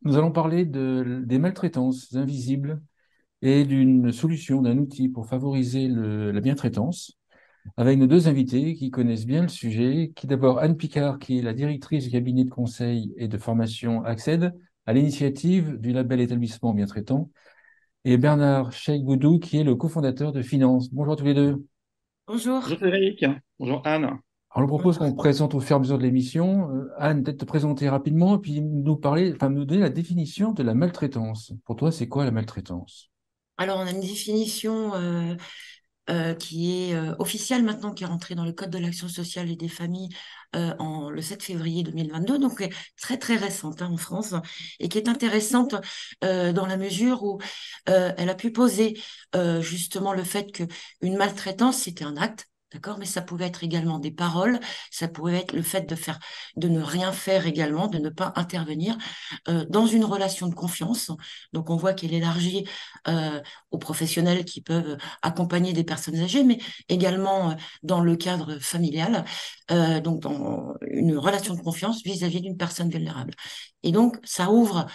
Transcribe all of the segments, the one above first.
Nous allons parler des maltraitances invisibles et d'une solution, d'un outil pour favoriser la bientraitance, avec nos deux invités qui connaissent bien le sujet, qui d'abord Anne Picard, qui est la directrice du cabinet de conseil et de formation Accède à l'initiative du label établissement Bientraitant, et Bernard Cheikh-Boudou, qui est le cofondateur de Finance. Bonjour à tous les deux. Bonjour. Bonjour Frédéric, bonjour Anne. Alors, je propose qu'on présente au fur et à mesure de l'émission. Anne, peut-être te présenter rapidement et puis nous parler, enfin, nous donner la définition de la maltraitance. Pour toi, c'est quoi la maltraitance? Alors, on a une définition qui est officielle maintenant, qui est rentrée dans le Code de l'action sociale et des familles le 7 février 2022, donc très très récente en France, et qui est intéressante dans la mesure où elle a pu poser justement le fait qu'une maltraitance, c'était un acte. D'accord, mais ça pouvait être également des paroles, ça pouvait être le fait de ne rien faire également, de ne pas intervenir dans une relation de confiance. Donc on voit qu'elle élargit aux professionnels qui peuvent accompagner des personnes âgées, mais également dans le cadre familial, donc dans une relation de confiance vis-à-vis d'une personne vulnérable. Et donc ça ouvre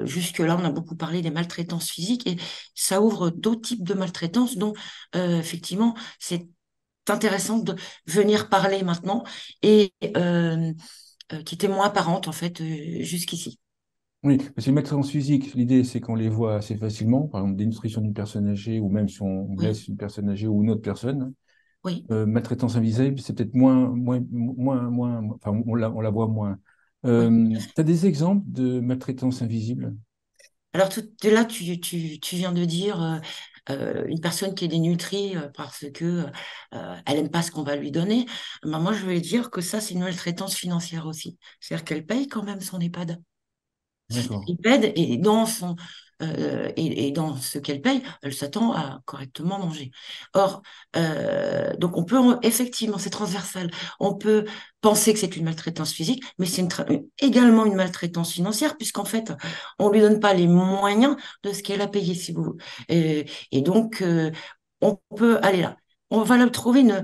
jusque-là, on a beaucoup parlé des maltraitances physiques et ça ouvre d'autres types de maltraitances dont effectivement c'est intéressant de venir parler maintenant et qui étaient moins apparentes en fait jusqu'ici. Oui, parce que les maltraitances physiques, l'idée, c'est qu'on les voit assez facilement. Par exemple, dénutrition d'une personne âgée ou même si on Oui, blesse une personne âgée ou une autre personne. oui, Maltraitance invisible, c'est peut-être enfin, on la voit moins. oui. Tu as des exemples de maltraitance invisible? Alors là, tu viens de dire une personne qui est dénutrie parce que elle aime pas ce qu'on va lui donner. Ben, moi, je vais dire que ça, c'est une maltraitance financière aussi. C'est-à-dire qu'elle paye quand même son EHPAD. D'accord. Elle paie et dans et dans ce qu'elle paye, elle s'attend à correctement manger. Or, donc on peut effectivement, c'est transversal. On peut penser que c'est une maltraitance physique, mais c'est également une maltraitance financière, puisqu'en fait, on lui donne pas les moyens de ce qu'elle a payé, si vous. Et donc, on peut aller là. On va là trouver une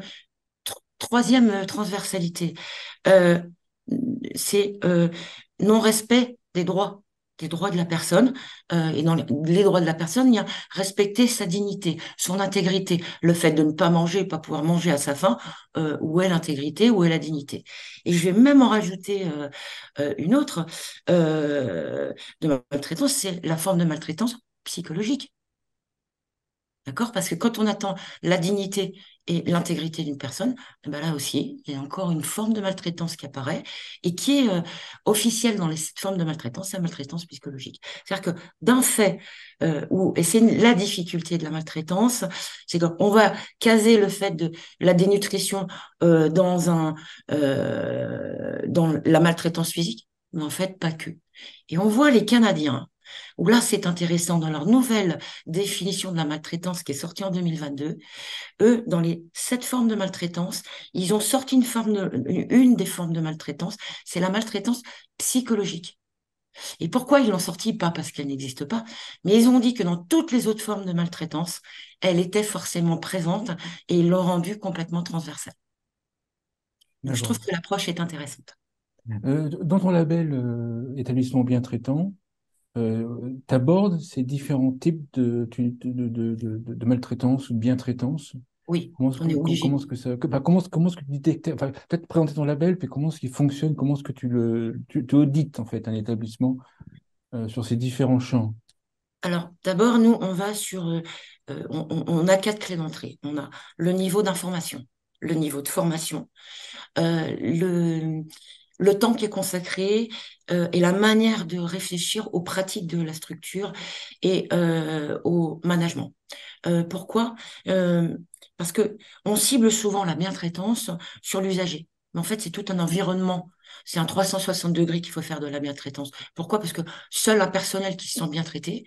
troisième transversalité. Euh, c'est non-respect des droits de la personne. Et dans les droits de la personne, il y a respecter sa dignité, son intégrité. Le fait de ne pas manger, pas pouvoir manger à sa faim, où est l'intégrité, où est la dignité. Et je vais même en rajouter une autre de maltraitance, c'est la forme de maltraitance psychologique. D'accord? Parce que quand on attend la dignité et l'intégrité d'une personne, eh ben là aussi, il y a encore une forme de maltraitance qui apparaît et qui est officielle dans les formes de maltraitance, c'est la maltraitance psychologique. C'est-à-dire que d'un fait, et c'est la difficulté de la maltraitance, c'est qu'on va caser le fait de la dénutrition dans la maltraitance physique, mais en fait, pas que. Et on voit les Canadiens, où là, c'est intéressant dans leur nouvelle définition de la maltraitance qui est sortie en 2022. Eux, dans les 7 formes de maltraitance, ils ont sorti une des formes de maltraitance, c'est la maltraitance psychologique. Et pourquoi ils l'ont sortie? Pas parce qu'elle n'existe pas, mais ils ont dit que dans toutes les autres formes de maltraitance, elle était forcément présente et ils l'ont rendue complètement transversale. Donc, je trouve D'accord. que l'approche est intéressante. Dans ton label établissement bien traitant, tu abordes ces différents types de maltraitance ou de bien-traitance. Oui, on est Comment obligé. est-ce que ça, comment est-ce que tu détectes, enfin, peut-être présenter ton label, puis comment est-ce qu'il fonctionne, comment est-ce que tu audites en fait un établissement sur ces différents champs? Alors, d'abord, nous, on va sur, on a 4 clés d'entrée. On a le niveau d'information, le niveau de formation, euh, le, le temps qui est consacré et la manière de réfléchir aux pratiques de la structure et au management. Pourquoi? Parce que on cible souvent la bientraitance sur l'usager. Mais en fait, c'est tout un environnement. C'est un 360 degrés qu'il faut faire de la bientraitance. Pourquoi? Parce que seul un personnel qui se sent bien traité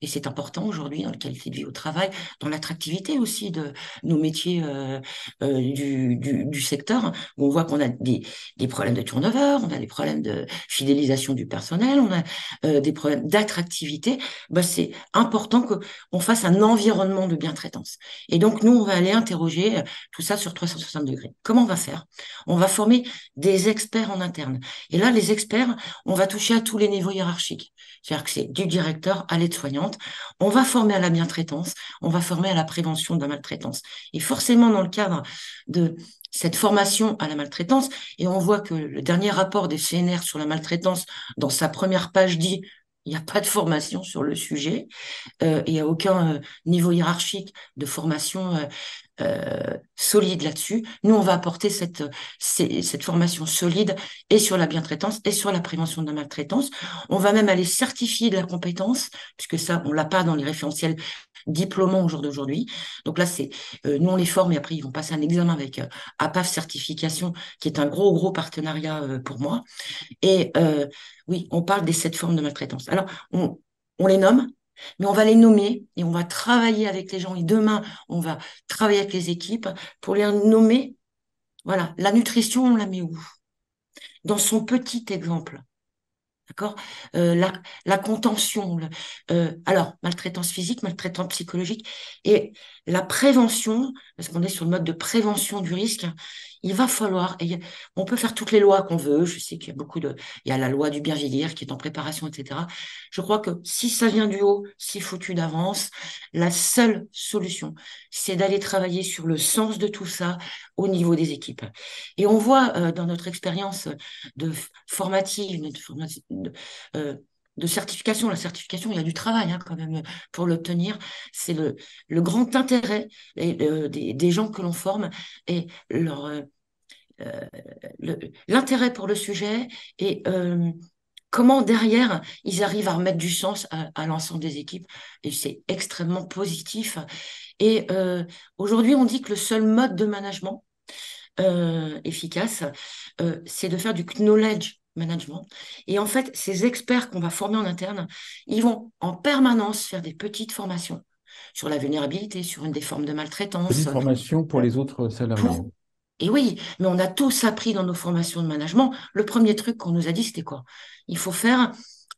Et c'est important aujourd'hui dans la qualité de vie au travail, dans l'attractivité aussi de nos métiers du secteur, où on voit qu'on a des problèmes de turnover, on a des problèmes de fidélisation du personnel, on a des problèmes d'attractivité. Bah, c'est important qu'on fasse un environnement de bientraitance. Et donc, nous, on va aller interroger tout ça sur 360 degrés. Comment on va faire? On va former des experts en interne. Et là, les experts, on va toucher à tous les niveaux hiérarchiques. C'est-à-dire que c'est du directeur à l'aide-soignante. On va former à la bientraitance, on va former à la prévention de la maltraitance. Et forcément, dans le cadre de cette formation à la maltraitance, et on voit que le dernier rapport des CNR sur la maltraitance, dans sa première page, dit il n'y a pas de formation sur le sujet, il n'y a aucun niveau hiérarchique de formation solide là-dessus. Nous, on va apporter cette formation solide et sur la bientraitance et sur la prévention de la maltraitance. On va même aller certifier de la compétence, puisque ça, on l'a pas dans les référentiels diplômants au jour d'aujourd'hui. Donc là, nous, on les forme et après, ils vont passer un examen avec APAF Certification, qui est un gros partenariat pour moi. Et oui, on parle des 7 formes de maltraitance. Alors, on les nomme, mais on va les nommer et on va travailler avec les gens. Et demain, on va travailler avec les équipes pour les nommer. Voilà, la nutrition, on la met où? Dans son petit exemple. D'accord? La contention, alors, maltraitance physique, maltraitance psychologique, et la prévention, parce qu'on est sur le mode de prévention du risque, il va falloir, on peut faire toutes les lois qu'on veut, je sais qu'il y a il y a la loi du bien vieillir qui est en préparation, etc. Je crois que si ça vient du haut, c'est foutu d'avance. La seule solution, c'est d'aller travailler sur le sens de tout ça au niveau des équipes. Et on voit dans notre expérience de formative, euh, de certification. La certification, il y a du travail quand même pour l'obtenir. C'est le grand intérêt des gens que l'on forme et euh, l'intérêt pour le sujet et comment derrière ils arrivent à remettre du sens à l'ensemble des équipes. Et c'est extrêmement positif. Et aujourd'hui, on dit que le seul mode de management efficace, c'est de faire du knowledge management. Et en fait, ces experts qu'on va former en interne, ils vont en permanence faire des petites formations sur la vulnérabilité, sur une des formes de maltraitance, Petite formation pour les autres salariés. pour... Et oui, mais on a tous appris dans nos formations de management, le premier truc qu'on nous a dit, c'était quoi? Il faut faire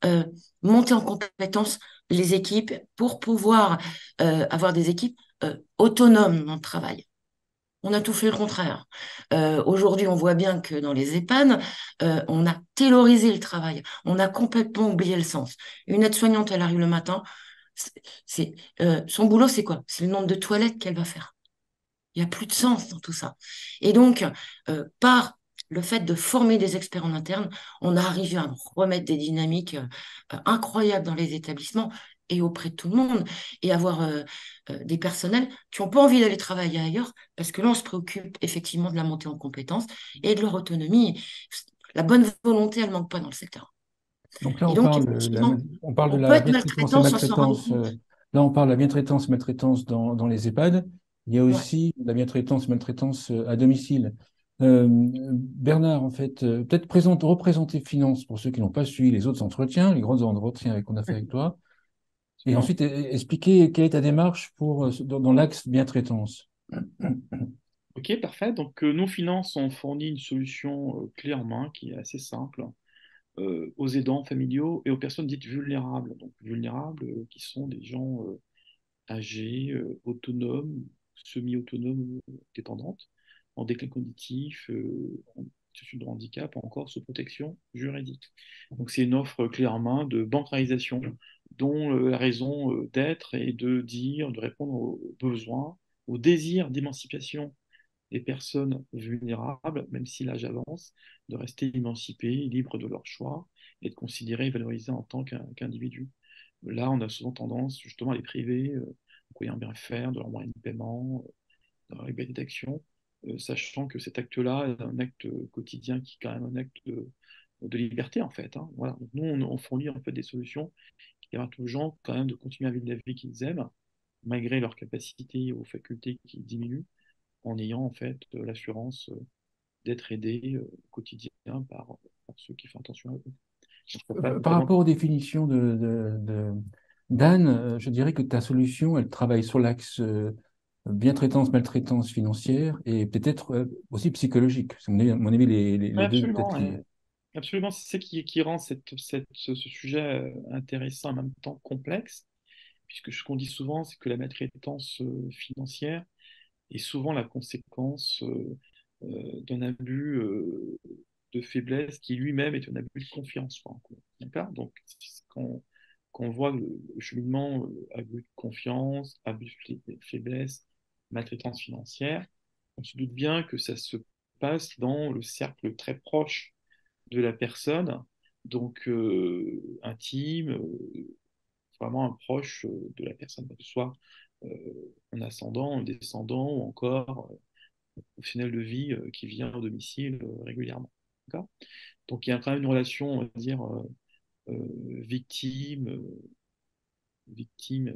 euh, monter en compétence les équipes pour pouvoir avoir des équipes autonomes dans le travail. On a tout fait le contraire. Aujourd'hui, on voit bien que dans les EHPAD, on a taylorisé le travail. On a complètement oublié le sens. Une aide-soignante, elle arrive le matin. Son boulot, c'est quoi? C'est le nombre de toilettes qu'elle va faire. Il n'y a plus de sens dans tout ça. Et donc, par le fait de former des experts en interne, on a arrivé à remettre des dynamiques incroyables dans les établissements et auprès de tout le monde, et avoir des personnels qui n'ont pas envie d'aller travailler ailleurs, parce que là, on se préoccupe effectivement de la montée en compétences et de leur autonomie. La bonne volonté, elle ne manque pas dans le secteur. Donc là, Et on donc, parle, effectivement, on parle de on peut la être bientraitance et maltraitant sans s'en rendre maltraitance. compte. Là, on parle de la bientraitance, maltraitance dans les EHPAD. Il y a Ouais. aussi la bientraitance, maltraitance à domicile. Bernard, en fait, peut-être représenter Finance pour ceux qui n'ont pas suivi les autres entretiens, les grands entretiens qu'on a fait avec toi, et Bon. ensuite expliquer quelle est ta démarche dans l'axe bientraitance. Ok, parfait. Donc, nous, Finance, on fournit une solution clé en main qui est assez simple aux aidants familiaux et aux personnes dites vulnérables. Donc, vulnérables, qui sont des gens âgés, autonomes, semi-autonomes, dépendantes, en déclin cognitif, en situation de handicap, encore sous protection juridique. Donc, c'est une offre clé en main de bancarisation dont la raison d'être est de dire, de répondre aux besoins, aux désirs d'émancipation des personnes vulnérables, même si l'âge avance, de rester émancipés, libres de leur choix et de considérer et valoriser en tant qu'individus. Là, on a souvent tendance justement à les priver de quoi bien faire, de leurs moyens de paiement, de leur liberté d'action, sachant que cet acte-là est un acte quotidien qui est quand même un acte de liberté en fait. Hein. Voilà. Donc, nous, on fournit en fait des solutions qui permettent aux gens quand même de continuer à vivre la vie qu'ils aiment, malgré leurs capacités ou facultés qui diminuent, en ayant en fait l'assurance d'être aidés au quotidien par ceux qui font attention à eux. Donc, ça Par vraiment... rapport aux définitions Dan, je dirais que ta solution, elle travaille sur l'axe bien-traitance, maltraitance financière et peut-être aussi psychologique. À mon avis, Ouais, les deux peut-être absolument, liés. ouais. Absolument, c'est ce qui rend ce sujet intéressant, en même temps complexe, puisque ce qu'on dit souvent, c'est que la maltraitance financière est souvent la conséquence d'un abus de faiblesse qui lui-même est un abus de confiance, quoi, en gros. D'accord? Donc, quand on voit le cheminement abus de confiance, abus de faiblesse, maltraitance financière, on se doute bien que ça se passe dans le cercle très proche de la personne, donc intime, vraiment un proche de la personne, que ce soit un ascendant, un descendant ou encore professionnel de vie qui vient au domicile régulièrement. D'accord. Donc il y a quand même une relation, on va dire, victime, victime,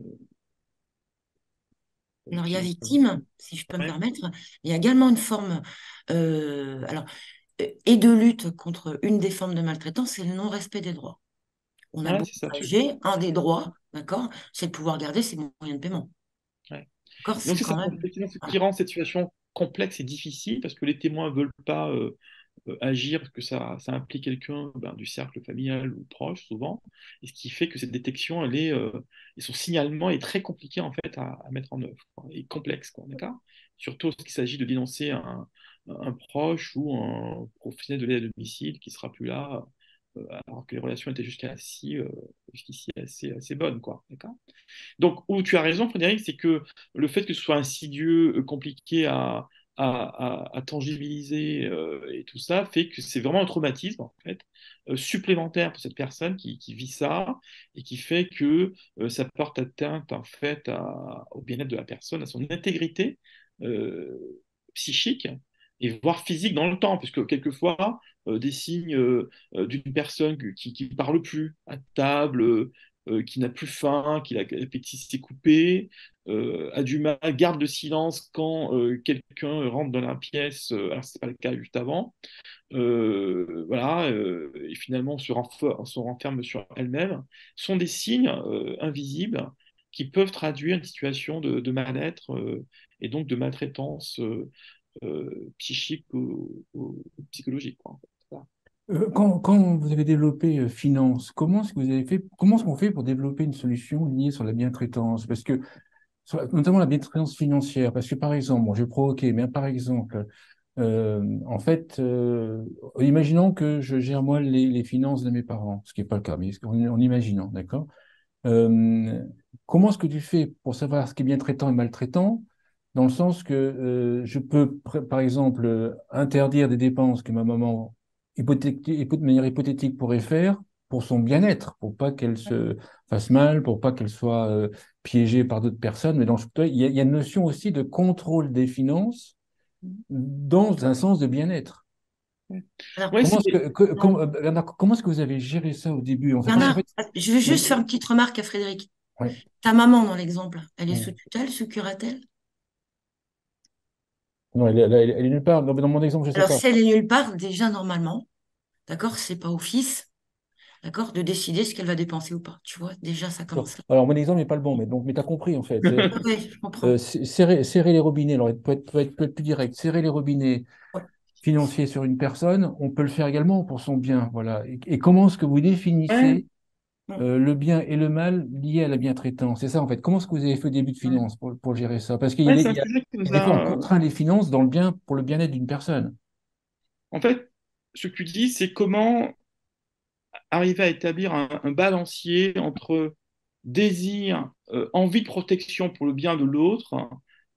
Alors, il y a qui... victime, si je peux me Ouais, permettre. Il y a également une forme, alors, et de lutte contre une des formes de maltraitance, c'est le non-respect des droits. On a ouais, beaucoup c'est ça, absolument. âgé, un des droits, d'accord, c'est de pouvoir garder ses moyens de paiement. Ouais. D'accord, Donc c'est c'est ça, quand même. effectivement, ce qui Voilà. rend cette situation complexe et difficile, parce que les témoins ne veulent pas agir, parce que ça implique quelqu'un ben, du cercle familial ou proche, souvent, et ce qui fait que cette détection, et son signalement est très compliqué en fait à mettre en œuvre, quoi, et complexe, quoi, d'accord? Surtout lorsqu'il s'agit de dénoncer un proche ou un professionnel de l'aide à domicile qui sera plus là, alors que les relations étaient jusqu'ici assez bonnes, quoi, d'accord? Donc, où tu as raison, Frédéric, c'est que le fait que ce soit insidieux, compliqué à tangibiliser et tout ça, fait que c'est vraiment un traumatisme, en fait, supplémentaire pour cette personne qui vit ça et qui fait que ça porte atteinte, en fait, au bien-être de la personne, à son intégrité euh, psychique et voire physique dans le temps, puisque quelquefois, des signes d'une personne qui ne parle plus à table, qui n'a plus faim, qui l'appétit s'est coupé, a du mal, garde le silence quand quelqu'un rentre dans la pièce, alors ce n'est pas le cas juste avant, voilà, et finalement se renferme sur elle-même, sont des signes invisibles qui peuvent traduire une situation de mal-être et donc de maltraitance psychique ou psychologique, quoi, en fait. Voilà. Quand vous avez développé Finance, comment est-ce que vous avez fait, comment est-ce qu'on fait pour développer une solution liée sur la bientraitance? Parce que, notamment la bientraitance financière, parce que par exemple, bon, je vais provoquer, mais par exemple, en fait, imaginons que je gère moi les finances de mes parents, ce qui n'est pas le cas, mais en imaginant, d'accord? Euh, Comment est-ce que tu fais pour savoir ce qui est bien traitant et maltraitant, dans le sens que je peux, par exemple, interdire des dépenses que ma maman, de manière hypothétique, pourrait faire pour son bien-être, pour pas qu'elle se fasse mal, pour pas qu'elle soit piégée par d'autres personnes. Mais il y a une notion aussi de contrôle des finances dans un sens de bien-être. Alors, Ouais, Comment est-ce Bernard, comment est-ce que vous avez géré ça au début, en fait? Parce qu'en Bernard, fait, je veux juste oui, faire une petite remarque à Frédéric. oui, Ta maman, dans l'exemple, elle est oui. sous tutelle, sous curatelle? Non, elle est nulle part. Dans mon exemple, je ne sais Alors, pas. si elle est nulle part, déjà, normalement, d'accord, c'est pas au fils, d'accord, de décider ce qu'elle va dépenser ou pas. Tu vois, déjà, ça D'accord. commence là. Alors, mon exemple n'est pas le bon, mais tu as compris, en fait. Oui, je comprends. Serrer les robinets, alors, peut être plus direct, serrer les robinets Ouais. financiers sur une personne, on peut le faire également pour son bien. Voilà. Et comment est-ce que vous ouais, définissez Mm, le bien et le mal liés à la bientraitance? C'est ça, en fait. Comment est-ce que vous avez fait au début de mm. finance pour gérer ça? Parce qu'il y a ouais, des, c'est un sujet qui il y nous a des fois, on a. contraint les finances dans le bien, pour le bien-être d'une personne. En fait, ce que tu dis, c'est comment arriver à établir un balancier entre désir, envie de protection pour le bien de l'autre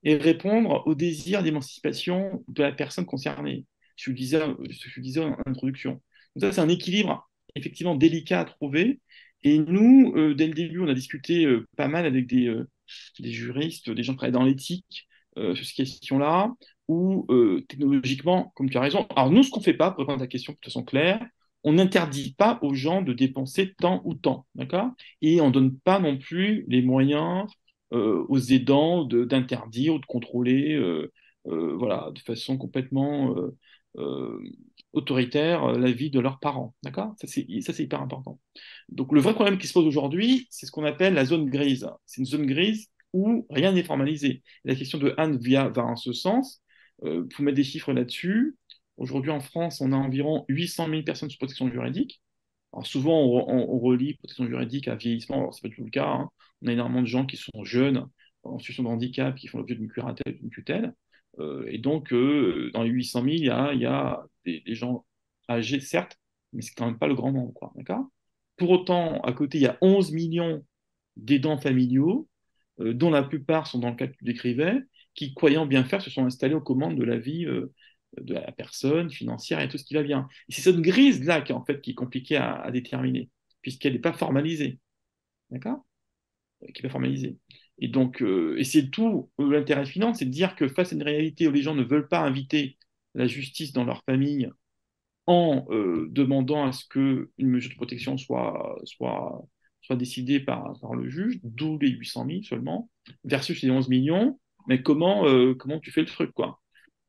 et répondre au désir d'émancipation de la personne concernée. Ce que je disais en introduction. Donc ça, c'est un équilibre effectivement délicat à trouver. Et nous, dès le début, on a discuté pas mal avec des juristes, des gens qui travaillent dans l'éthique sur ces questions-là, où technologiquement, comme tu as raison, alors nous, ce qu'on ne fait pas, pour répondre à ta question de façon claire, on n'interdit pas aux gens de dépenser tant ou tant, d'accord? Et on ne donne pas non plus les moyens aux aidants d'interdire ou de contrôler, voilà, de façon complètement autoritaire la vie de leurs parents. D'accord? Ça, c'est hyper important. Donc, le vrai problème qui se pose aujourd'hui, c'est ce qu'on appelle la zone grise. C'est une zone grise où rien n'est formalisé. La question de Anne va en ce sens. Pour mettre des chiffres là-dessus, aujourd'hui en France, on a environ 800 000 personnes sous protection juridique. Alors souvent, on relie protection juridique à vieillissement. Alors, c'est pas du tout le cas, hein. On a énormément de gens qui sont jeunes, en situation de handicap, qui font l'objet d'une curatelle, d'une tutelle. Et donc, dans les 800 000, il y a des gens âgés, certes, mais c'est quand même pas le grand nombre, quoi. D'accord? Pour autant, à côté, il y a 11 millions d'aidants familiaux, dont la plupart sont dans le cas que tu décrivais, qui, croyant bien faire, se sont installés aux commandes de la vie de la personne, financière et tout ce qui va bien. Et c'est cette grise-là qui, en fait, qui est compliquée à déterminer, puisqu'elle n'est pas formalisée. D'accord? Qui n'est pas formalisée. Et donc, et c'est tout l'intérêt finance, c'est de dire que face à une réalité où les gens ne veulent pas inviter la justice dans leur famille en demandant à ce qu'une mesure de protection soit décidée par le juge, d'où les 800 000 seulement, versus les 11 millions, mais comment tu fais le truc, quoi.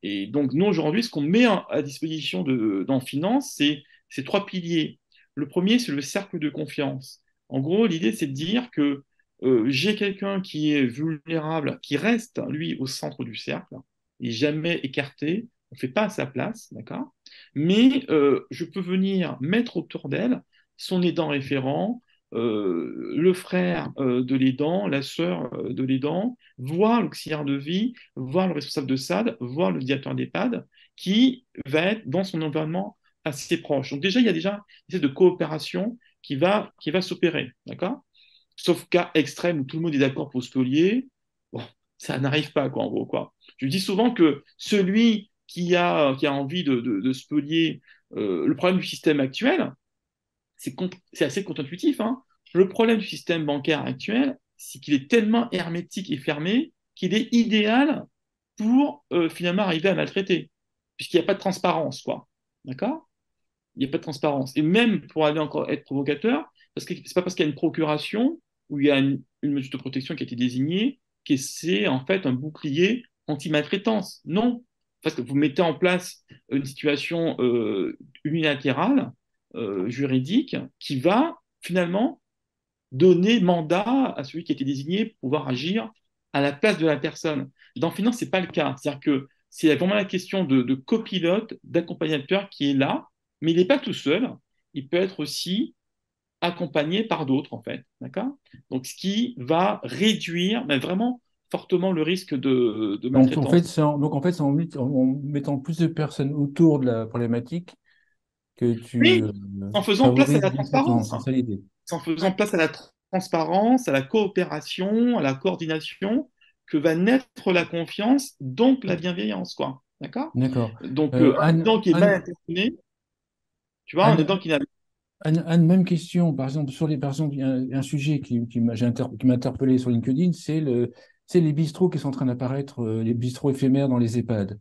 Et donc, nous, aujourd'hui, ce qu'on met à disposition dans Finance, c'est ces trois piliers. Le premier, c'est le cercle de confiance. En gros, l'idée, c'est de dire que j'ai quelqu'un qui est vulnérable, qui reste, lui, au centre du cercle, il n'est jamais écarté, on ne fait pas à sa place, d'accord? Mais je peux venir mettre autour d'elle son aidant référent, le frère de l'aidant, la sœur de l'aidant, voire l'auxiliaire de vie, voire le responsable de SAD, voire le directeur d'EHPAD, qui va être dans son environnement assez proche. Donc déjà, il y a déjà une espèce de coopération qui va s'opérer, d'accord? Sauf cas extrême où tout le monde est d'accord pour spolier, bon, ça n'arrive pas, quoi, en gros, quoi. Je dis souvent que celui qui a envie de spolier, le problème du système actuel, c'est assez contre-intuitif, hein. Le problème du système bancaire actuel, c'est qu'il est tellement hermétique et fermé qu'il est idéal pour finalement arriver à maltraiter, puisqu'il n'y a pas de transparence, quoi. D'accord? Il n'y a pas de transparence. Et même pour aller encore être provocateur, parce que c'est pas parce qu'il y a une procuration où il y a une mesure de protection qui a été désignée que c'est en fait un bouclier anti-maltraitance. Non, parce que vous mettez en place une situation unilatérale, juridique, qui va finalement donner mandat à celui qui a été désigné pour pouvoir agir à la place de la personne. Dans Finance, ce n'est pas le cas. C'est-à-dire que c'est vraiment la question de copilote, d'accompagnateur qui est là, mais il n'est pas tout seul. Il peut être aussi accompagné par d'autres, en fait. D'accord? Donc, ce qui va réduire, mais vraiment fortement, le risque de Donc, en fait, maltraitance. c'est en mettant plus de personnes autour de la problématique que tu Mais en faisant place à favorises la bien traitement. transparence, C'est ça l'idée. en faisant Ouais. place à la transparence, à la coopération, à la coordination, que va naître la confiance, donc la bienveillance, quoi. D'accord? D'accord. Donc, un Anne, aidant qui est mal Anne, intentionné, tu vois, un Anne, aidant qui n'a... Anne, même question. Par exemple, par exemple, il y a un sujet qui m'a interpellé sur LinkedIn, c'est les bistrots qui sont en train d'apparaître, les bistrots éphémères dans les EHPAD.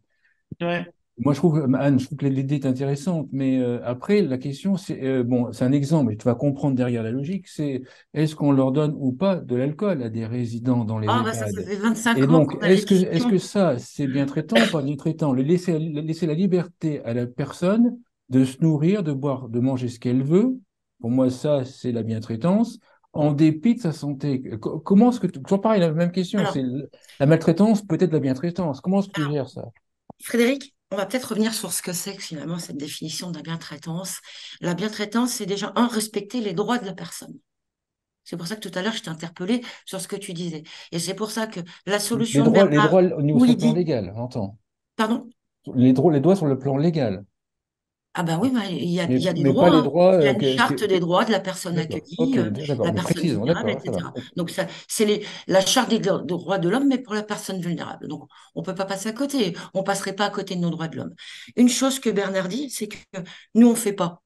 Ouais. Moi, Anne, je trouve que l'idée est intéressante, mais après, la question, c'est, bon, c'est un exemple, et tu vas comprendre derrière la logique, c'est est-ce qu'on leur donne ou pas de l'alcool à des résidents dans les Ah, bah ça EHPAD? fait 25 Et ans donc, qu'on a des est-ce que discussions. ça, c'est bien traitant ou pas bien traitant? Laisser la liberté à la personne de se nourrir, de boire, de manger ce qu'elle veut, pour moi, ça, c'est la bientraitance, en dépit de sa santé. Comment est-ce que, toujours pareil, la même question, Alors, la maltraitance, peut-être la bientraitance. Comment est-ce que tu alors, gères ça? Frédéric, on va peut-être revenir sur ce que c'est que finalement cette définition de la bientraitance. La bientraitance, c'est déjà, un, respecter les droits de la personne. C'est pour ça que tout à l'heure, je t'ai interpellé sur ce que tu disais. Et c'est pour ça que la solution de Les Bernard, droits au niveau où sur le il plan dit, légal, j'entends. pardon, Les droits sur le plan légal, ah ben oui, mais il y a des mais pas droits, les hein. droits. Il y a une charte des droits de la personne D'accord, ok, accueillie, d'accord, la mais personne précisons, vulnérable, d'accord, ça va. etc. Donc ça, c'est la charte des droits de l'homme, mais pour la personne vulnérable. Donc on ne peut pas passer à côté. On ne passerait pas à côté de nos droits de l'homme. Une chose que Bernard dit, c'est que nous, on ne fait pas.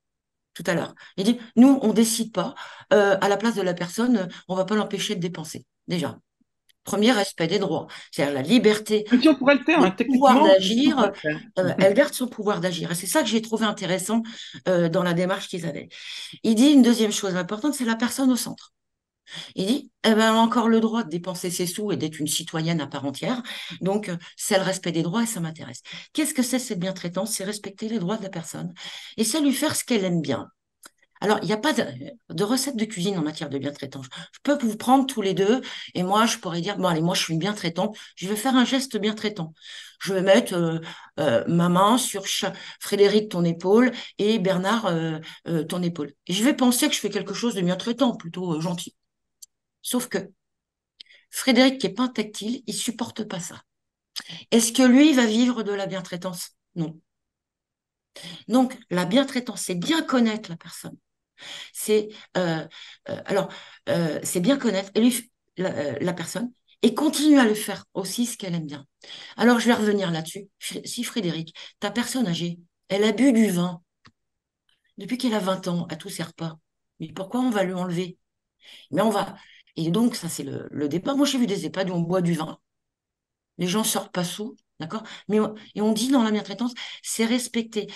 Tout à l'heure. Il dit, nous, on ne décide pas. À la place de la personne, on ne va pas l'empêcher de dépenser. Déjà. Premier respect des droits. C'est-à-dire la liberté, Mais si on pourrait le faire, le hein, pouvoir techniquement, on pourrait d'agir, le faire. elle garde son pouvoir d'agir. Et c'est ça que j'ai trouvé intéressant dans la démarche qu'ils avaient. Il dit une deuxième chose importante, c'est la personne au centre. Il dit, eh ben, elle a encore le droit de dépenser ses sous et d'être une citoyenne à part entière. Donc, c'est le respect des droits et ça m'intéresse. Qu'est-ce que c'est cette bientraitance? C'est respecter les droits de la personne et c'est lui faire ce qu'elle aime bien. Alors, il n'y a pas de recette de cuisine en matière de bientraitance. Je peux vous prendre tous les deux et moi, je pourrais dire, bon, allez, moi, je suis bientraitant, je vais faire un geste bientraitant. Je vais mettre ma main sur Frédéric, ton épaule, et Bernard, ton épaule. Et je vais penser que je fais quelque chose de bientraitant, plutôt gentil. Sauf que Frédéric, qui est pas tactile, il supporte pas ça. Est-ce que lui va vivre de la bientraitance? Non. Donc, la bientraitance, c'est bien connaître la personne. C'est alors c'est bien connaître la personne et continuer à le faire aussi ce qu'elle aime bien. Alors, je vais revenir là-dessus. Si Frédéric, ta personne âgée, elle a bu du vin depuis qu'elle a 20 ans à tous ses repas, mais pourquoi on va lui enlever? Mais on va. Et donc, ça, c'est le débat. Moi, j'ai vu des EHPAD où on boit du vin. Les gens sortent pas sous, d'accord? Et on dit dans la bientraitance, c'est respecter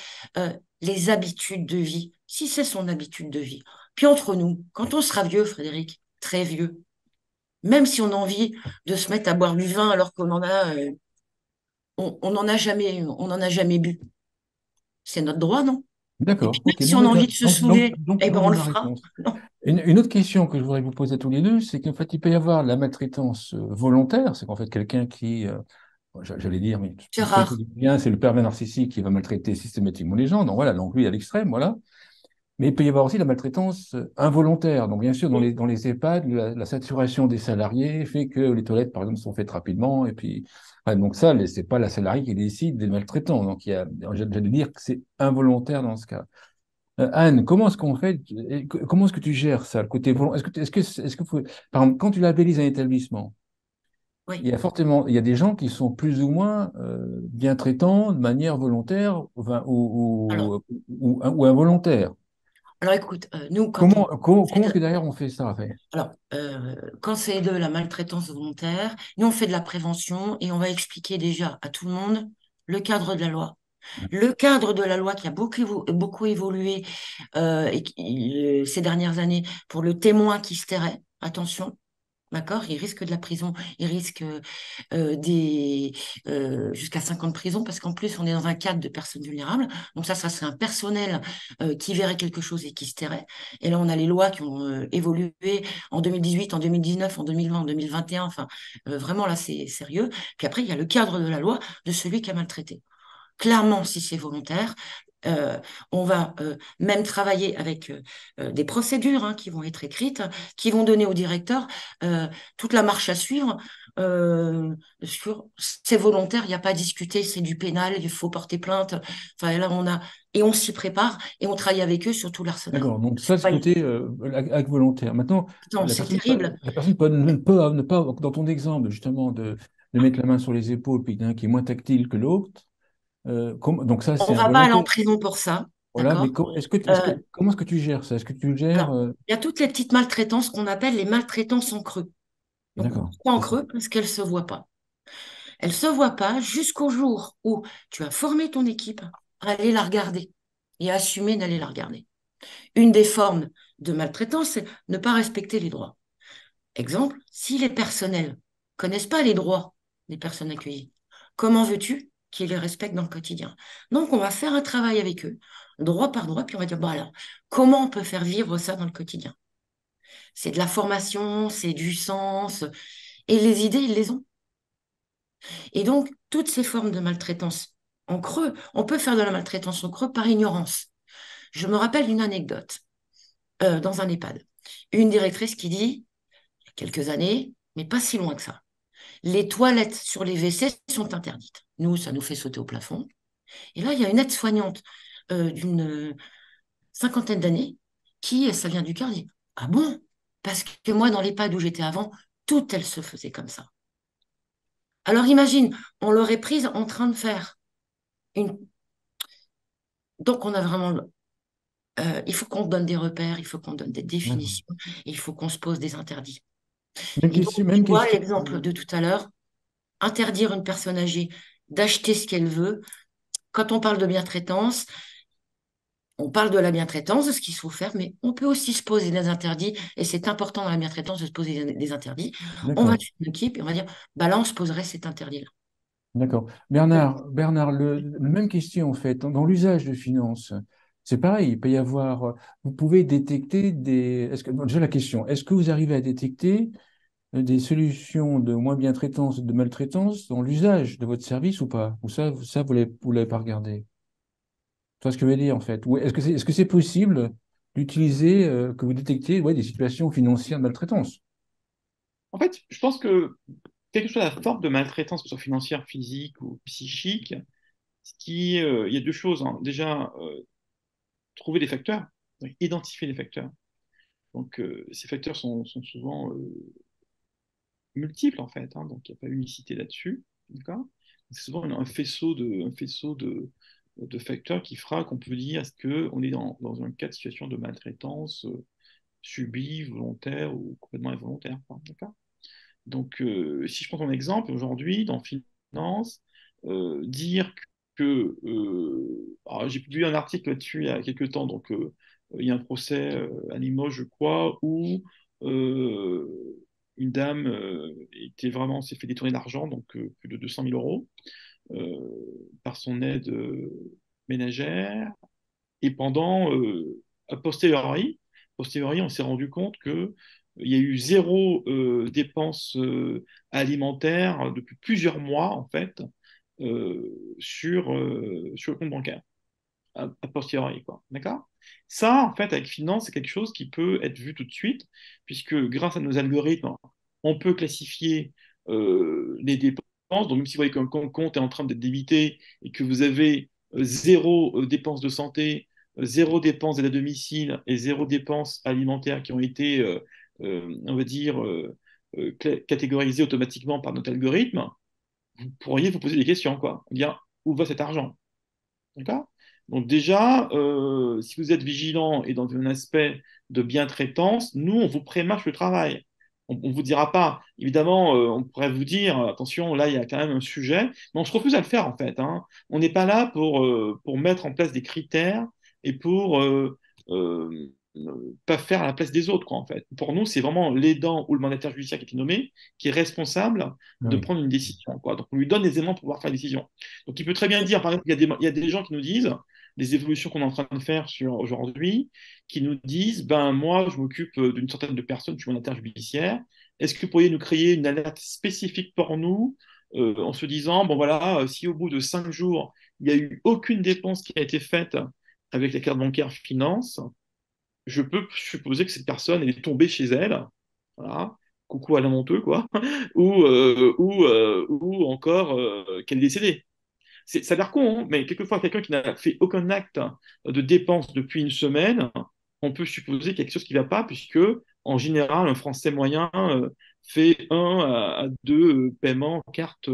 les habitudes de vie, si c'est son habitude de vie. Puis entre nous, quand on sera vieux, Frédéric, très vieux, même si on a envie de se mettre à boire du vin alors qu'on en a, on n'en a jamais bu, c'est notre droit, non? Et puis D'accord, même ok. si Non, on mais a envie de se saouler, eh ben donc on j'ai le ma fera. réponse. Non, Une autre question que je voudrais vous poser à tous les deux, c'est qu'en fait, il peut y avoir la maltraitance volontaire, c'est qu'en fait, quelqu'un qui, j'allais dire, mais c'est tel que rare. dit bien, c'est le pervers narcissique qui va maltraiter systématiquement les gens. Donc voilà, donc lui à l'extrême, voilà. Mais il peut y avoir aussi la maltraitance involontaire. Donc, bien sûr, Oui. dans les EHPAD, la saturation des salariés fait que les toilettes, par exemple, sont faites rapidement. Et puis, ouais, donc ça, c'est pas la salariée qui décide des maltraitants. Donc, j'allais dire que c'est involontaire dans ce cas. Anne, comment est-ce qu'on fait, comment est-ce que tu gères ça, le côté volontaire? Par exemple, quand tu labellises un établissement, Oui. il y a fortement, il y a des gens qui sont plus ou moins bien traitants de manière volontaire enfin, Alors, ou involontaire. alors écoute, nous, quand on Comment est-ce que fait derrière on fait ça, en fait? Alors, quand c'est de la maltraitance volontaire, nous, on fait de la prévention et on va expliquer déjà à tout le monde le cadre de la loi. Le cadre de la loi qui a beaucoup évolué ces dernières années pour le témoin qui se tairait. Attention, d'accord? Il risque de la prison, il risque jusqu'à 5 ans de prison parce qu'en plus, on est dans un cadre de personnes vulnérables. Donc ça serait un personnel qui verrait quelque chose et qui se tairait. Et là, on a les lois qui ont évolué en 2018, en 2019, en 2020, en 2021. Enfin, vraiment, là, c'est sérieux. Puis après, il y a le cadre de la loi de celui qui a maltraité. Clairement, si c'est volontaire, euh, on va même travailler avec des procédures qui vont être écrites, qui vont donner au directeur toute la marche à suivre. Sur c'est volontaire, il n'y a pas à discuter, c'est du pénal, il faut porter plainte. Enfin là, et on s'y prépare et on travaille avec eux sur tout l'arsenal. D'accord, donc ça, C'est ce pas côté acte volontaire. Maintenant, non, c'est terrible. la personne ne pas, dans ton exemple, justement, de mettre la main sur les épaules, puis d'un qui est moins tactile que l'autre. Donc ça, On c'est va pas aller en involontaire. prison pour ça, Voilà, mais d'accord? comment est-ce que tu gères ça? Est-ce que tu le gères Alors, il y a toutes les petites maltraitances qu'on appelle les maltraitances en creux. Donc, d'accord, pourquoi en c'est ça. creux? Parce qu'elles ne se voient pas. Elles ne se voient pas jusqu'au jour où tu as formé ton équipe à aller la regarder et à assumer d'aller la regarder. Une des formes de maltraitance, c'est ne pas respecter les droits. Exemple, si les personnels connaissent pas les droits des personnes accueillies, comment veux-tu qu'ils les respectent dans le quotidien? Donc, on va faire un travail avec eux, droit par droit, puis on va dire, bon alors, comment on peut faire vivre ça dans le quotidien? C'est de la formation, c'est du sens, et les idées, ils les ont. Et donc, toutes ces formes de maltraitance en creux, on peut faire de la maltraitance en creux par ignorance. Je me rappelle une anecdote dans un EHPAD. Une directrice qui dit, il y a quelques années, mais pas si loin que ça, les toilettes sur les WC sont interdites. Nous, ça nous fait sauter au plafond. Et là, il y a une aide-soignante d'une cinquantaine d'années qui, ça vient du cœur, dit, ah bon? Parce que moi, dans l'EHPAD où j'étais avant, tout, elle se faisait comme ça. Alors imagine, on l'aurait prise en train de faire une. Donc, on a vraiment. Il faut qu'on donne des repères, il faut qu'on donne des D'accord. définitions, et il faut qu'on se pose des interdits. Même Et donc, question, tu même vois question. l'exemple de tout à l'heure, interdire une personne âgée d'acheter ce qu'elle veut. Quand on parle de bientraitance, on parle de la bientraitance, de ce qu'il faut faire, mais on peut aussi se poser des interdits, et c'est important dans la bientraitance de se poser des interdits. On va D'accord. sur une équipe et on va dire, bah là, on se poserait cet interdit-là. D'accord. Bernard, la même question en fait. Dans l'usage de finances, c'est pareil. Il peut y avoir. Vous pouvez détecter des. Bon, déjà la question, est-ce que vous arrivez à détecter des solutions de moins bien-traitance, de maltraitance dans l'usage de votre service ou pas? Ou ça vous l'avez pas regardé? Tu vois ce que je veux dire en fait? Ou est-ce que c'est possible d'utiliser, que vous détectiez ouais, des situations financières de maltraitance? En fait, je pense que quelle que soit la forme de maltraitance, que ce soit financière, physique ou psychique, il y a deux choses, hein. Déjà, trouver des facteurs, donc identifier les facteurs. Donc, ces facteurs sont souvent multiples, en fait, hein, donc il n'y a pas unicité là-dessus. D'accord? C'est souvent un faisceau de facteurs qui fera qu'on peut dire est-ce qu'on est dans un cas de situation de maltraitance subie, volontaire ou complètement involontaire, quoi. D'accord? Donc, si je prends ton exemple, aujourd'hui, dans Finance, dire que... alors, j'ai publié un article là-dessus il y a quelques temps, donc il y a un procès à Limoges, je crois, où euh, une dame s'est fait détourner d'argent, donc plus de 200 000 euros, par son aide ménagère. Et a posteriori, on s'est rendu compte que il y a eu zéro dépense alimentaire depuis plusieurs mois, en fait, sur le compte bancaire, a posteriori, quoi. D'accord? Ça, en fait, avec Finance, c'est quelque chose qui peut être vu tout de suite, puisque grâce à nos algorithmes, on peut classifier les dépenses. Donc, même si vous voyez qu'un compte est en train d'être débité et que vous avez zéro dépense de santé, zéro dépense d'aide à domicile et zéro dépense alimentaire qui ont été, on va dire, catégorisées automatiquement par notre algorithme, vous pourriez vous poser des questions, quoi. Dire, où va cet argent? D'accord? Donc déjà, si vous êtes vigilant et dans un aspect de bien-traitance, nous, on vous prémâche le travail. On ne vous dira pas, évidemment, on pourrait vous dire, attention, là, il y a quand même un sujet, mais on se refuse à le faire, en fait, hein. On n'est pas là pour mettre en place des critères et pour pas faire à la place des autres, quoi, en fait. Pour nous, c'est vraiment l'aidant ou le mandataire judiciaire qui est nommé qui est responsable de Oui. prendre une décision, quoi. Donc, on lui donne les éléments pour pouvoir faire une décision. Donc, il peut très bien dire, par exemple, il y a des gens qui nous disent, les évolutions qu'on est en train de faire sur aujourd'hui, qui nous disent, ben moi, je m'occupe d'une centaine de personnes, je suis mandataire judiciaire. Est-ce que vous pourriez nous créer une alerte spécifique pour nous, en se disant, bon voilà, si au bout de 5 jours, il n'y a eu aucune dépense qui a été faite avec la carte bancaire finance, je peux supposer que cette personne elle est tombée chez elle, voilà, coucou Alain Monteux, quoi, ou encore qu'elle est décédée. Ça a l'air con, hein, mais quelquefois, quelqu'un qui n'a fait aucun acte de dépense depuis une semaine, on peut supposer qu'il y a quelque chose qui ne va pas, puisque, en général, un Français moyen fait 1 à 2 paiements en carte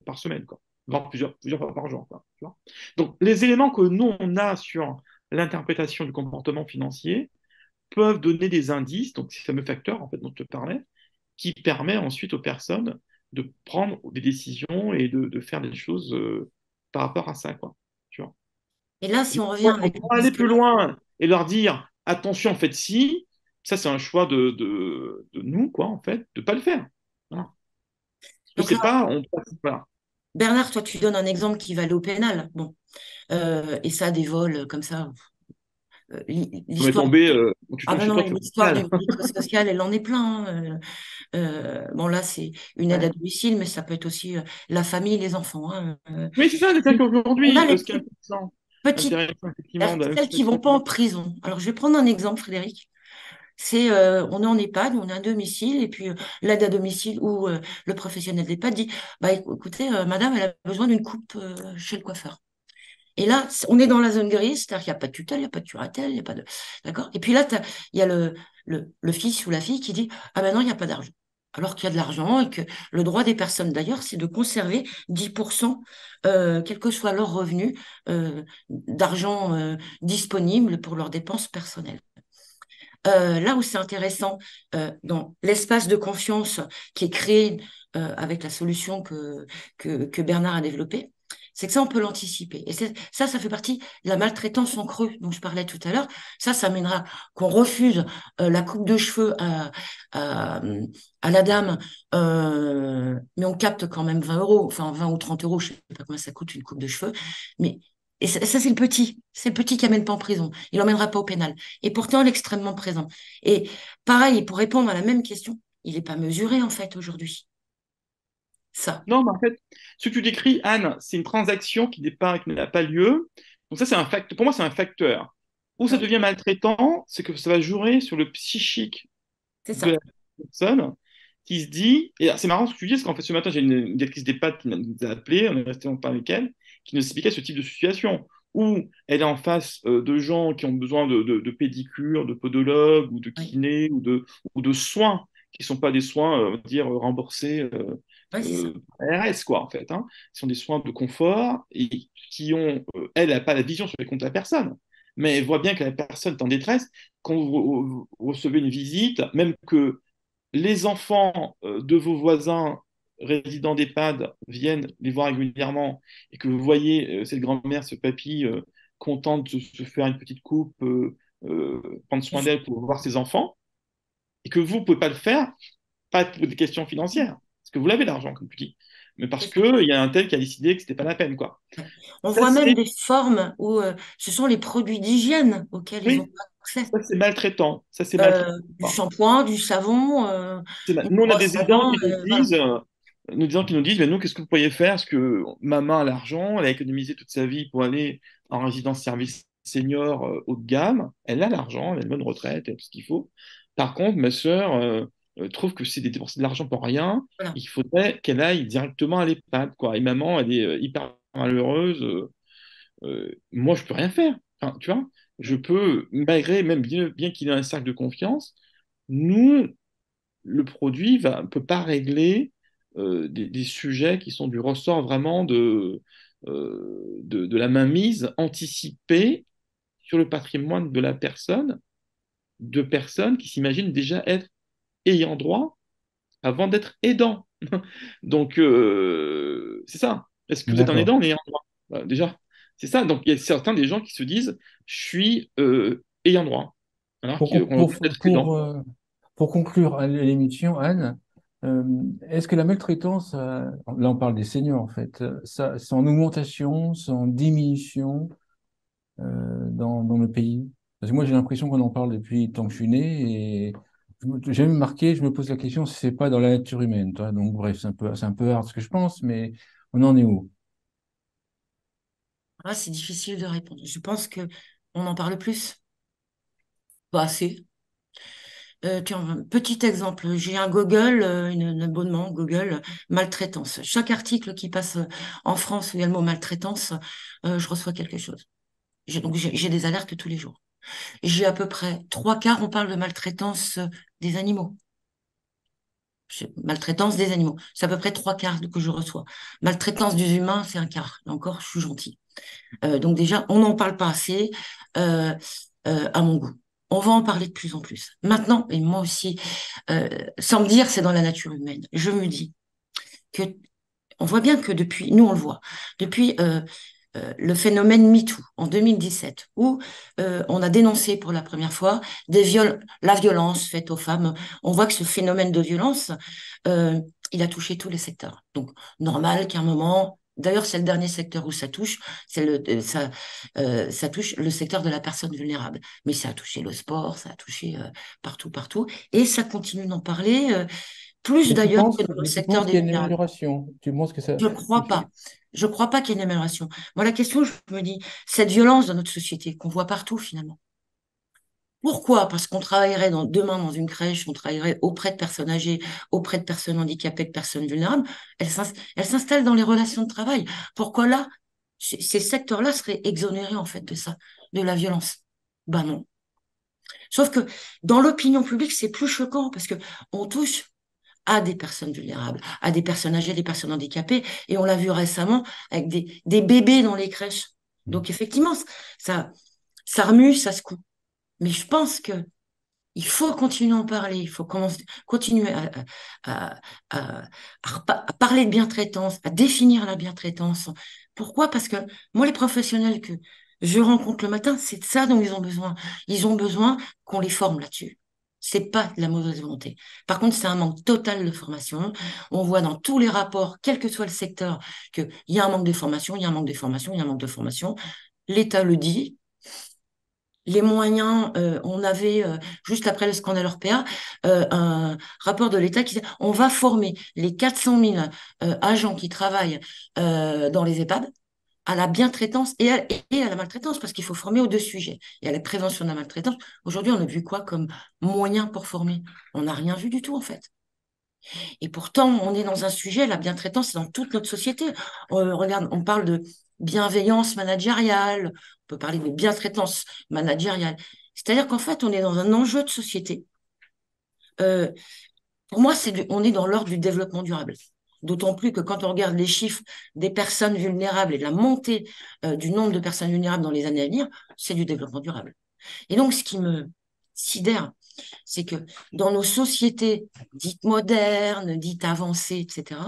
par semaine, quoi. Voire plusieurs fois par jour, quoi, tu vois. Donc, les éléments que nous, on a sur l'interprétation du comportement financier peuvent donner des indices, donc ces fameux facteurs, en fait, dont je te parlais, qui permet ensuite aux personnes de prendre des décisions et de faire des choses par rapport à ça, quoi. Tu vois. Et là, si on revient On avec le pourra aller plus disclaimer, loin et leur dire, attention, faites ci, ça c'est un choix de nous, quoi, en fait, de ne pas le faire. Voilà. Parce que donc là, c'est pas, on passe pas. Bernard, toi, tu donnes un exemple qui va aller au pénal. Bon, et ça, des vols comme ça, On est l'histoire. tombé, quand tu Ah tombes ben chez non, toi, mais tu l'histoire du vas au médico-social, elle en est plein, hein. Bon, là, c'est une aide à Ouais. domicile, mais ça peut être aussi la famille, les enfants, hein. Oui, c'est ça, c'est ça On a qu'aujourd'hui, les ce qui est petites, intéressant, effectivement, dans la même celles qui vont situation. pas en prison. Alors, je vais prendre un exemple, Frédéric. C'est, on est en EHPAD, on a un domicile, et puis l'aide à domicile ou le professionnel d'EHPAD dit, bah écoutez, madame, elle a besoin d'une coupe chez le coiffeur. Et là, on est dans la zone grise, c'est-à-dire qu'il n'y a pas de tutelle, il n'y a pas de curatelle, il n'y a pas de... D'accord? Et puis là, il y a le fils ou la fille qui dit, ah ben non, il n'y a pas d'argent. Alors qu'il y a de l'argent et que le droit des personnes, d'ailleurs, c'est de conserver 10%, quel que soit leur revenu, d'argent disponible pour leurs dépenses personnelles. Là où c'est intéressant, dans l'espace de confiance qui est créé avec la solution que Bernard a développée, C'est que ça, on peut l'anticiper. Et ça fait partie de la maltraitance en creux dont je parlais tout à l'heure. Ça mènera qu'on refuse la coupe de cheveux à, à la dame, mais on capte quand même 20 euros, enfin 20 ou 30 euros, je ne sais pas combien ça coûte une coupe de cheveux. Mais et ça, c'est le petit. C'est le petit qui amène pas en prison. Il l'emmènera pas au pénal. Et pourtant, il est extrêmement présent. Et pareil, pour répondre à la même question, il n'est pas mesuré, en fait, aujourd'hui. Ça. Non, mais en fait, ce que tu décris, Anne, c'est une transaction qui n'a pas lieu. Donc ça, c'est un facteur. Pour moi, c'est un facteur. Où ça Ouais, devient maltraitant, c'est que ça va jouer sur le psychique c'est de ça. la personne qui se dit, et c'est marrant ce que tu dis, parce qu'en fait, ce matin, j'ai une directrice d'EHPAD qui nous a appelé, on est resté longtemps avec elle, qui nous expliquait ce type de situation, où elle est en face de gens qui ont besoin de pédicure, de podologue, ou de Oui, kiné, ou de soins, qui ne sont pas des soins, on va dire, remboursés ouais, c'est ça. RS, quoi, en fait. Hein. Ce sont des soins de confort, et qui ont, elle n'a pas la vision sur les comptes de la personne, mais elle voit bien que la personne est en détresse, quand vous recevez une visite, même que les enfants de vos voisins résidents d'EHPAD viennent les voir régulièrement et que vous voyez cette grand-mère, ce papy, contente de se faire une petite coupe, prendre Bien soin sûr. d'elle pour voir ses enfants, et que vous ne pouvez pas le faire, pas pour des questions financières, parce que vous l'avez l'argent, comme tu dis, mais parce C'est ça. qu'il y a un tel qui a décidé que c'était pas la peine, quoi. Ouais. On Ça, voit même c'est des formes où ce sont les produits d'hygiène auxquels ils ont oui, pas accès. ça c'est maltraitant, ça c'est maltraitant. Du shampoing, du savon, une Nous, on a brosse des à aidants dents, qui nous voilà. disent, mais nous, qu'est-ce que vous pourriez faire? Parce que maman a l'argent, elle a économisé toute sa vie pour aller en résidence service senior haut de gamme. Elle a l'argent, elle a une bonne retraite, elle a tout ce qu'il faut. Par contre, ma sœur trouve que c'est des dépenser de l'argent pour rien. Voilà. Il faudrait qu'elle aille directement à l'EHPAD, quoi. Et maman, elle est hyper malheureuse. Moi, je peux rien faire. Enfin, tu vois, je peux, malgré, même bien qu'il ait un cercle de confiance, nous, le produit ne peut pas régler des sujets qui sont du ressort vraiment de la mainmise anticipée sur le patrimoine de la personne, de personnes qui s'imaginent déjà être ayant droit avant d'être aidant. Donc, c'est ça. Est-ce que vous êtes un D'accord. aidant ou un ayant droit? Déjà, c'est ça. Donc, il y a certains des gens qui se disent, je suis ayant droit, alors Pour, qu'on con- aurait pu être aidant. pour conclure l'émission, Anne, euh, est-ce que la maltraitance, là on parle des seniors en fait, ça, c'est en augmentation, c'est en diminution dans le pays? Parce que moi j'ai l'impression qu'on en parle depuis le temps que je suis né et j'ai même marqué, je me pose la question si c'est pas dans la nature humaine. Toi. Donc bref, c'est un peu hard ce que je pense, mais on en est où? Ah, c'est difficile de répondre. Je pense que on en parle plus, pas assez. Tiens, un petit exemple, j'ai un Google, un abonnement Google maltraitance. Chaque article qui passe en France où il y a le mot maltraitance, je reçois quelque chose. Donc j'ai des alertes tous les jours. J'ai à peu près trois quarts, on parle de maltraitance des animaux. Maltraitance des animaux, c'est à peu près trois quarts que je reçois. Maltraitance des humains, c'est un quart. Et encore, je suis gentille. Donc déjà, on n'en parle pas assez euh, à mon goût. On va en parler de plus en plus. Maintenant, et moi aussi, sans me dire c'est dans la nature humaine, je me dis que on voit bien que depuis, nous on le voit, depuis le phénomène MeToo en 2017, où on a dénoncé pour la première fois la violence faite aux femmes. On voit que ce phénomène de violence, euh, il a touché tous les secteurs. Donc, normal qu'à un moment, d'ailleurs, c'est le dernier secteur où ça touche, ça touche le secteur de la personne vulnérable. Mais ça a touché le sport, ça a touché partout, partout. Et ça continue d'en parler, plus d'ailleurs que dans le Mais tu secteur penses des qu'il y a une vulnérables. amélioration? Tu penses que ça, Je ne crois pas. Je ne crois pas qu'il y ait une amélioration. Moi, la question, je me dis, cette violence dans notre société, qu'on voit partout finalement. Pourquoi? Parce qu'on travaillerait demain dans une crèche, on travaillerait auprès de personnes âgées, auprès de personnes handicapées, de personnes vulnérables. Elle s'installe dans les relations de travail. Pourquoi là, ces secteurs-là seraient exonérés en fait de ça, de la violence? Ben non. Sauf que dans l'opinion publique, c'est plus choquant parce que on touche à des personnes vulnérables, à des personnes âgées, des personnes handicapées. Et on l'a vu récemment avec des bébés dans les crèches. Donc effectivement, ça, ça remue, ça secoue. Mais je pense qu'il Il faut continuer à en parler, il faut continuer à- à- à parler de bientraitance, à définir la bientraitance. Pourquoi? Parce que moi, les professionnels que je rencontre le matin, c'est de ça dont ils ont besoin. Ils ont besoin qu'on les forme là-dessus. C'est pas de la mauvaise volonté. Par contre, c'est un manque total de formation. On voit dans tous les rapports, quel que soit le secteur, qu'il y a un manque de formation, il y a un manque de formation, il y a un manque de formation. L'État le dit, les moyens, on avait, juste après le scandale Orpea, un rapport de l'État qui disait on va former les 400 000 agents qui travaillent dans les EHPAD à la bientraitance et à la maltraitance, parce qu'il faut former aux deux sujets. Et à la prévention de la maltraitance, aujourd'hui, on a vu quoi comme moyen pour former? On n'a rien vu du tout, en fait. Et pourtant, on est dans un sujet, la bientraitance, c'est dans toute notre société. Regarde, on parle de bienveillance managériale, on peut parler de bientraitance managériale. C'est-à-dire qu'en fait, on est dans un enjeu de société. Euh, pour moi, on est dans l'ordre du développement durable. D'autant plus que quand on regarde les chiffres des personnes vulnérables et de la montée du nombre de personnes vulnérables dans les années à venir, c'est du développement durable. Et donc, ce qui me sidère, c'est que dans nos sociétés dites modernes, dites avancées, etc.,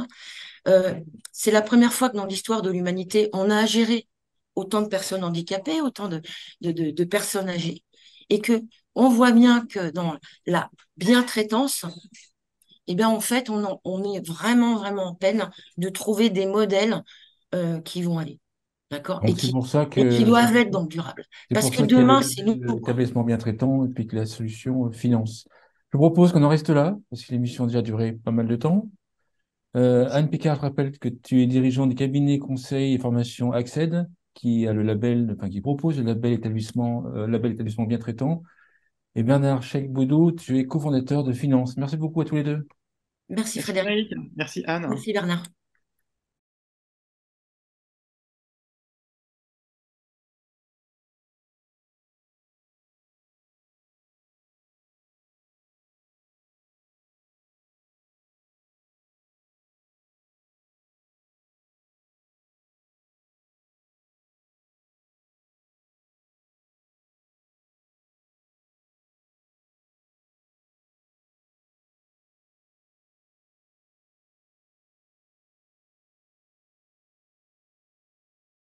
euh, c'est la première fois que dans l'histoire de l'humanité, on a à gérer autant de personnes handicapées, autant de personnes âgées. Et que on voit bien que dans la bientraitance, eh bien, en fait, on est vraiment, vraiment en peine de trouver des modèles qui vont aller. D'accord? Donc, Et qui doivent être donc durables. c'est Parce pour que ça qu'il y a demain, c'est nous, quoi. l'établissement bien traitant et puis que la solution finance. Je propose qu'on en reste là, parce que l'émission a déjà duré pas mal de temps. Anne Picard, je rappelle que tu es dirigeant du cabinet conseil et formation Acced, qui a le label, enfin, qui propose label établissement bien traitant. Et Bernard Cheikh-Boudou, tu es cofondateur de Finance. Merci beaucoup à tous les deux. Merci Merci Frédéric. Frédéric, merci Anne. Merci Bernard.